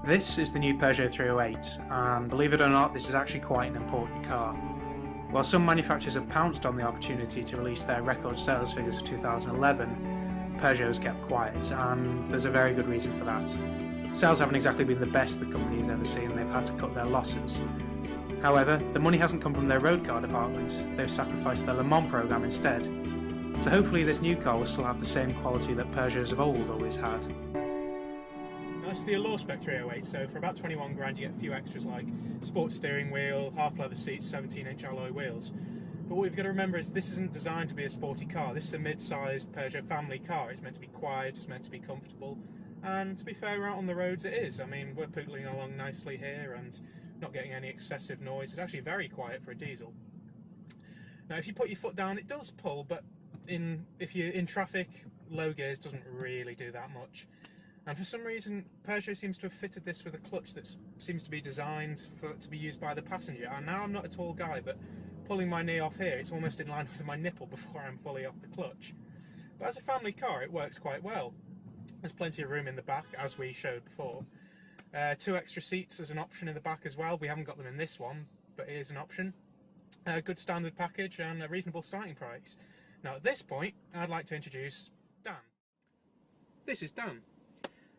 This is the new Peugeot 308, and believe it or not, this is actually quite an important car. While some manufacturers have pounced on the opportunity to release their record sales figures for 2011, Peugeot has kept quiet, and there's a very good reason for that. Sales haven't exactly been the best the company has ever seen, and they've had to cut their losses. However, the money hasn't come from their road car department, they've sacrificed their Le Mans programme instead. So hopefully this new car will still have the same quality that Peugeots of old always had. This is the Allure spec 308, so for about 21 grand you get a few extras like sports steering wheel, half leather seats, 17-inch alloy wheels. But what we've got to remember is this isn't designed to be a sporty car. This is a mid-sized Peugeot family car. It's meant to be quiet, it's meant to be comfortable, and to be fair, out on the roads it is. I mean, we're pootling along nicely here and not getting any excessive noise. It's actually very quiet for a diesel. Now if you put your foot down it does pull, but if you're in traffic, low gears doesn't really do that much. And for some reason, Peugeot seems to have fitted this with a clutch that seems to be designed to be used by the passenger. And now I'm not a tall guy, but pulling my knee off here, it's almost in line with my nipple before I'm fully off the clutch. But as a family car, it works quite well. There's plenty of room in the back, as we showed before. 2 extra seats as an option in the back as well. We haven't got them in this one, but it is an option. A good standard package and a reasonable starting price. Now at this point, I'd like to introduce Dan. This is Dan.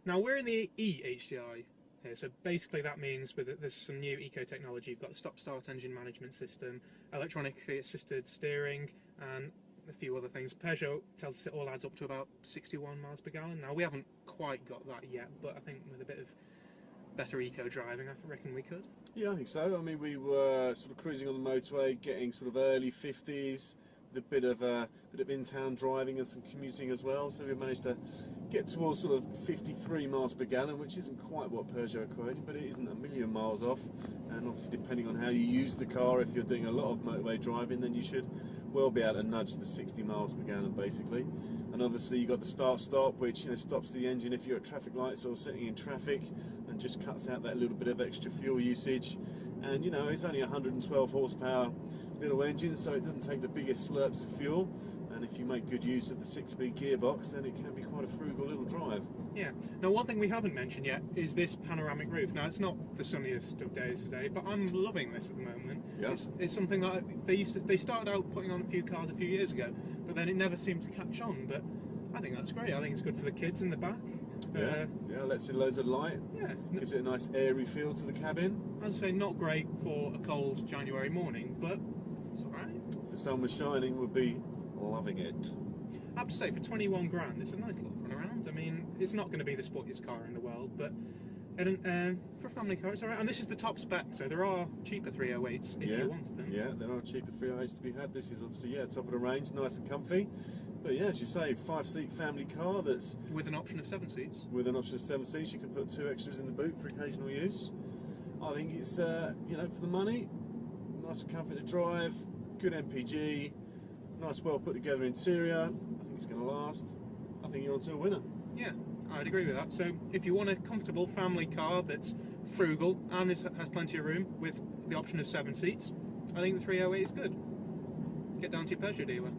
Now we're in the E-HDI here, so basically that means there's some new eco-technology. You've got the stop-start engine management system, electronically assisted steering, and a few other things. Peugeot tells us it all adds up to about 61 miles per gallon. Now we haven't quite got that yet, but I think with a bit of better eco-driving, I reckon we could. Yeah, I think so. I mean, we were sort of cruising on the motorway, getting sort of early 50s, with a bit of in-town driving and some commuting as well. So we managed to get towards sort of 53 miles per gallon, which isn't quite what Peugeot are quoting, but it isn't a million miles off. And obviously, depending on how you use the car, if you're doing a lot of motorway driving, then you should well be able to nudge the 60 miles per gallon, basically. And obviously, you've got the start-stop, which stops the engine if you're at traffic lights or sitting in traffic, and just cuts out that little bit of extra fuel usage. And it's only 112 horsepower little engine, so it doesn't take the biggest slurps of fuel. And if you make good use of the 6-speed gearbox, then it can be quite a frugal little drive. Yeah. Now one thing we haven't mentioned yet is this panoramic roof. Now it's not the sunniest of days today, but I'm loving this at the moment. Yeah. It's something that they started out putting on a few cars a few years ago, but then it never seemed to catch on. But I think that's great. I think it's good for the kids in the back. Yeah, lets in loads of light. Yeah. Gives it a nice airy feel to the cabin. As I say, not great for a cold January morning, but it's alright. If the sun was shining, we'd be loving it. I have to say, for 21 grand, it's a nice little run around. I mean, it's not going to be the sportiest car in the world, but for a family car, it's alright. And this is the top spec, so there are cheaper 308s if you want them. Yeah, there are cheaper 308s to be had. This is obviously, top of the range, nice and comfy. But yeah, as you say, 5-seat family car that's... With an option of 7 seats. With an option of 7 seats, you can put 2 extras in the boot for occasional use. I think it's, for the money, nice and comfy to drive, good MPG, nice well put together interior. I think it's going to last. I think you're onto a winner. Yeah, I'd agree with that. So if you want a comfortable family car that's frugal and has plenty of room with the option of 7 seats, I think the 308 is good. Get down to your Peugeot dealer.